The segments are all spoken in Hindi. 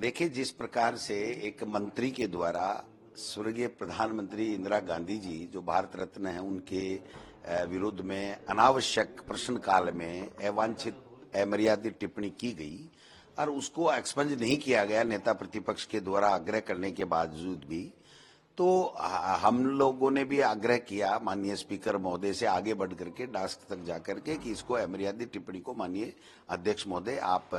देखिए, जिस प्रकार से एक मंत्री के द्वारा स्वर्गीय प्रधानमंत्री इंदिरा गांधी जी जो भारत रत्न हैं उनके विरुद्ध में अनावश्यक प्रश्नकाल में अवांछित अमर्यादित टिप्पणी की गई और उसको एक्सपंज नहीं किया गया नेता प्रतिपक्ष के द्वारा आग्रह करने के बावजूद भी, तो हम लोगों ने भी आग्रह किया माननीय स्पीकर महोदय से आगे बढ़ करके डास्क तक जाकर के कि इसको अमर्यादित टिप्पणी को माननीय अध्यक्ष महोदय आप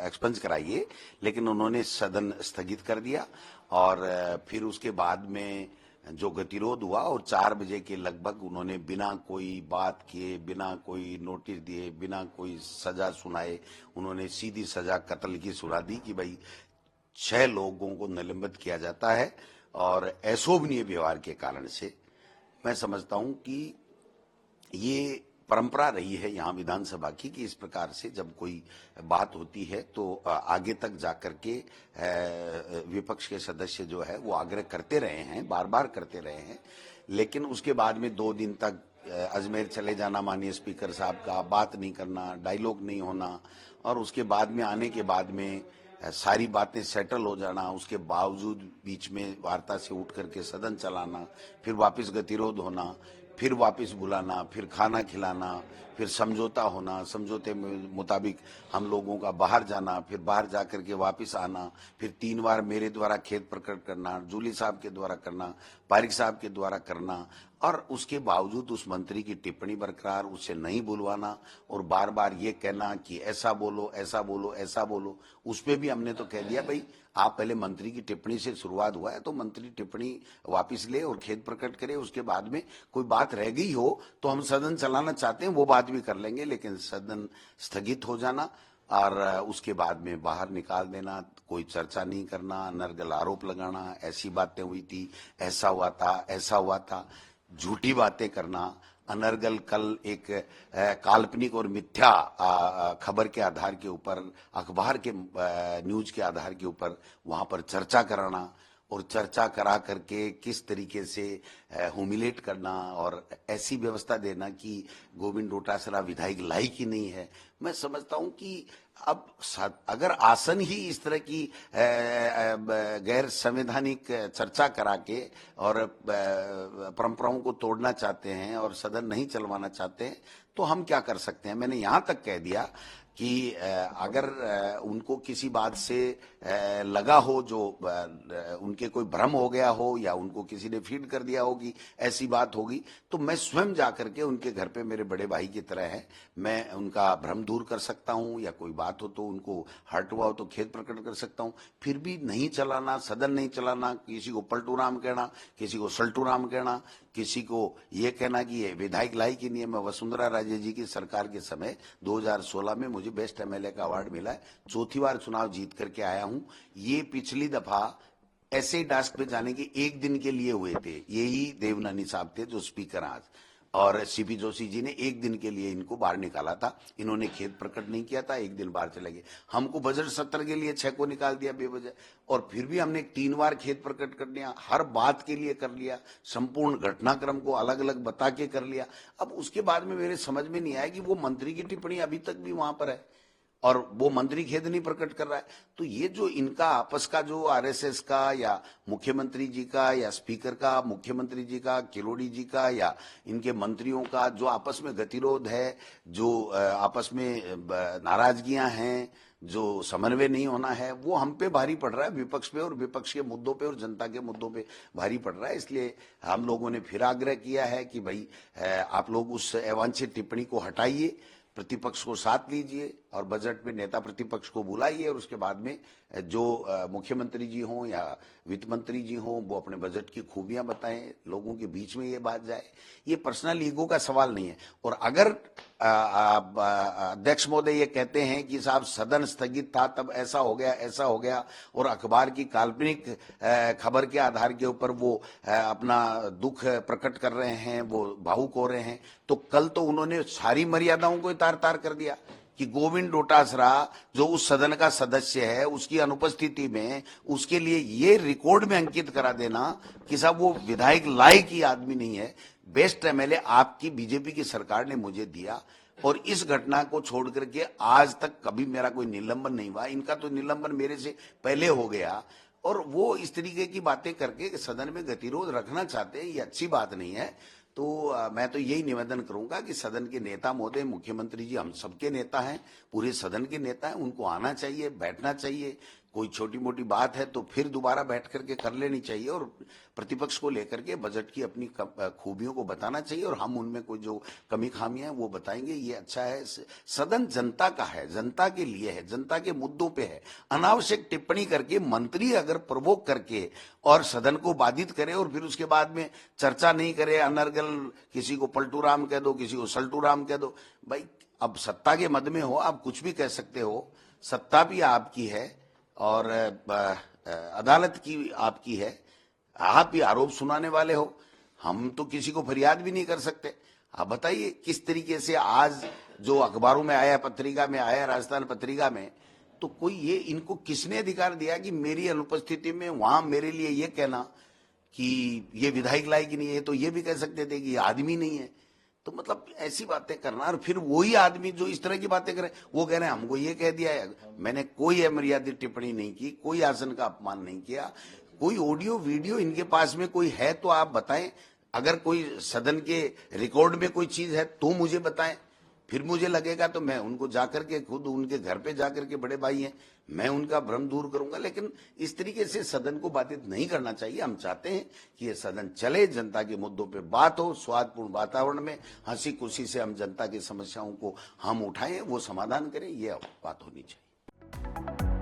एक्सपंज कराइए, लेकिन उन्होंने सदन स्थगित कर दिया। और फिर उसके बाद में जो गतिरोध हुआ और 4 बजे के लगभग उन्होंने बिना कोई बात किए, बिना कोई नोटिस दिए, बिना कोई सजा सुनाए उन्होंने सीधी सजा कत्ल की सुना दी कि भाई 6 लोगों को निलंबित किया जाता है। और अशोभनीय व्यवहार के कारण से मैं समझता हूं कि ये परंपरा रही है यहाँ विधानसभा की कि इस प्रकार से जब कोई बात होती है तो आगे तक जाकर के विपक्ष के सदस्य जो है वो आग्रह करते रहे हैं, बार बार करते रहे हैं, लेकिन उसके बाद में 2 दिन तक अजमेर चले जाना माननीय स्पीकर साहब का, बात नहीं करना, डायलॉग नहीं होना और उसके बाद में आने के बाद में सारी बातें सेटल हो जाना, उसके बावजूद बीच में वार्ता से उठ करके सदन चलाना, फिर वापस गतिरोध होना, फिर वापस बुलाना, फिर खाना खिलाना, फिर समझौता होना, समझौते मुताबिक हम लोगों का बाहर जाना, फिर बाहर जाकर के वापस आना, फिर 3 बार मेरे द्वारा खेद प्रकट करना, जूली साहब के द्वारा करना, पारिक साहब के द्वारा करना और उसके बावजूद उस मंत्री की टिप्पणी बरकरार, उससे नहीं बुलवाना और बार बार ये कहना कि ऐसा बोलो, ऐसा बोलो, ऐसा बोलो। उस पर भी हमने तो कह दिया भाई आप पहले मंत्री की टिप्पणी से शुरुआत हुआ है तो मंत्री टिप्पणी वापस ले और खेद प्रकट करे, उसके बाद में कोई बात रह गई हो तो हम सदन चलाना चाहते हैं वो बात भी कर लेंगे, लेकिन सदन स्थगित हो जाना और उसके बाद में बाहर निकाल देना, कोई चर्चा नहीं करना, अनर्गल आरोप लगाना, ऐसी बातें हुई थी, ऐसा हुआ था, ऐसा हुआ था, झूठी बातें करना, अनर्गल कल एक काल्पनिक और मिथ्या खबर के आधार के ऊपर, अखबार के न्यूज के आधार के ऊपर वहां पर चर्चा कराना और चर्चा करा करके किस तरीके से ह्यूमिलेट करना और ऐसी व्यवस्था देना कि गोविंद डोटासरा विधायक लायक ही नहीं है। मैं समझता हूं कि अब अगर आसन ही इस तरह की गैर संवैधानिक चर्चा करा के और परंपराओं को तोड़ना चाहते हैं और सदन नहीं चलवाना चाहते हैं तो हम क्या कर सकते हैं। मैंने यहां तक कह दिया कि अगर उनको किसी बात से लगा हो, जो उनके कोई भ्रम हो गया हो या उनको किसी ने फीड कर दिया हो कि ऐसी बात होगी, तो मैं स्वयं जाकर के उनके घर पे मेरे बड़े भाई की तरह है, मैं उनका भ्रम दूर कर सकता हूं या कोई बात हो तो उनको हर्ट हुआ हो तो खेद प्रकट कर सकता हूं। फिर भी नहीं चलाना, सदन नहीं चलाना, किसी को पलटू राम कहना, किसी को सल्टू राम कहना, किसी को ये कहना कि ये विधायक लायक ही नहीं है। मैं वसुंधरा राजे जी की सरकार के समय 2016 में मुझे बेस्ट एमएलए का अवार्ड मिला है, 4थी बार चुनाव जीत करके आया हूं। ये पिछली दफा ऐसे टास्क पे जाने के 1 दिन के लिए हुए थे, यही देवनानी साहब थे जो स्पीकर आज, और सीपी जोशी जी ने 1 दिन के लिए इनको बाहर निकाला था, इन्होंने खेद प्रकट नहीं किया था, 1 दिन बाहर चले गए। हमको बजट सत्र के लिए 6 को निकाल दिया बेवजह, और फिर भी हमने 3 बार खेद प्रकट कर लिया, हर बात के लिए कर लिया, संपूर्ण घटनाक्रम को अलग अलग बता के कर लिया। अब उसके बाद में मेरे समझ में नहीं आया कि वो मंत्री की टिप्पणी अभी तक भी वहां पर है और वो मंत्री खेद नहीं प्रकट कर रहा है। तो ये जो इनका आपस का जो आरएसएस का या मुख्यमंत्री जी का या स्पीकर का, मुख्यमंत्री जी का, किरोड़ी जी का या इनके मंत्रियों का जो आपस में गतिरोध है, जो आपस में नाराजगियां हैं, जो समन्वय नहीं होना है, वो हम पे भारी पड़ रहा है, विपक्ष पे, और विपक्ष के मुद्दों पे और जनता के मुद्दों पे भारी पड़ रहा है। इसलिए हम लोगों ने फिर आग्रह किया है कि भाई आप लोग उस अवांछित टिप्पणी को हटाइए, प्रतिपक्ष को साथ लीजिए और बजट में नेता प्रतिपक्ष को बुलाइए और उसके बाद में जो मुख्यमंत्री जी हों या वित्त मंत्री जी हों वो अपने बजट की खूबियां बताएं, लोगों के बीच में ये बात जाए। ये पर्सनल ईगो का सवाल नहीं है। और अगर अध्यक्ष महोदय ये कहते हैं कि साहब सदन स्थगित था तब ऐसा हो गया, ऐसा हो गया, और अखबार की काल्पनिक खबर के आधार के ऊपर वो अपना दुख प्रकट कर रहे हैं, वो भावुक हो रहे हैं, तो कल तो उन्होंने सारी मर्यादाओं को तार तार कर दिया कि गोविंद डोटासरा जो उस सदन का सदस्य है उसकी अनुपस्थिति में उसके लिए ये रिकॉर्ड में अंकित करा देना कि साहब वो विधायक लायक ही आदमी नहीं है। बेस्ट एमएलए आपकी बीजेपी की सरकार ने मुझे दिया, और इस घटना को छोड़ करके आज तक कभी मेरा कोई निलंबन नहीं हुआ। इनका तो निलंबन मेरे से पहले हो गया, और वो इस तरीके की बातें करके सदन में गतिरोध रखना चाहते हैं, ये अच्छी बात नहीं है। तो मैं तो यही निवेदन करूंगा कि सदन के नेता महोदय, मुख्यमंत्री जी हम सबके नेता हैं, पूरे सदन के नेता हैं, उनको आना चाहिए, बैठना चाहिए। कोई छोटी मोटी बात है तो फिर दोबारा बैठ करके कर लेनी चाहिए, और प्रतिपक्ष को लेकर के बजट की अपनी खूबियों को बताना चाहिए, और हम उनमें कोई जो कमी खामियां हैं वो बताएंगे। ये अच्छा है। सदन जनता का है, जनता के लिए है, जनता के मुद्दों पे है। अनावश्यक टिप्पणी करके मंत्री अगर प्रवोक करके और सदन को बाधित करे और फिर उसके बाद में चर्चा नहीं करे, अनर्गल किसी को पलटू राम कह दो, किसी को सल्टू राम कह दो, भाई अब सत्ता के मद में हो, आप कुछ भी कह सकते हो। सत्ता भी आपकी है और अदालत की आपकी है, आप भी आरोप सुनाने वाले हो। हम तो किसी को फरियाद भी नहीं कर सकते। आप बताइए किस तरीके से आज जो अखबारों में आया, पत्रिका में आया, राजस्थान पत्रिका में, तो कोई ये इनको किसने अधिकार दिया कि मेरी अनुपस्थिति में वहां मेरे लिए ये कहना कि ये विधायक लायक नहीं है, तो ये भी कह सकते थे कि ये आदमी नहीं है। तो मतलब ऐसी बातें करना, और फिर वही आदमी जो इस तरह की बातें करे वो कह रहे हैं हमको ये कह दिया है। मैंने कोई अमर्यादित टिप्पणी नहीं की, कोई आसन का अपमान नहीं किया। कोई ऑडियो वीडियो इनके पास में कोई है तो आप बताएं, अगर कोई सदन के रिकॉर्ड में कोई चीज है तो मुझे बताएं, फिर मुझे लगेगा तो मैं उनको जाकर के खुद उनके घर पे जाकर के, बड़े भाई हैं, मैं उनका भ्रम दूर करूंगा। लेकिन इस तरीके से सदन को बाधित नहीं करना चाहिए। हम चाहते हैं कि ये सदन चले, जनता के मुद्दों पे बात हो, स्वादपूर्ण वातावरण में हंसी खुशी से हम जनता की समस्याओं को हम उठाएं, वो समाधान करें, ये बात होनी चाहिए।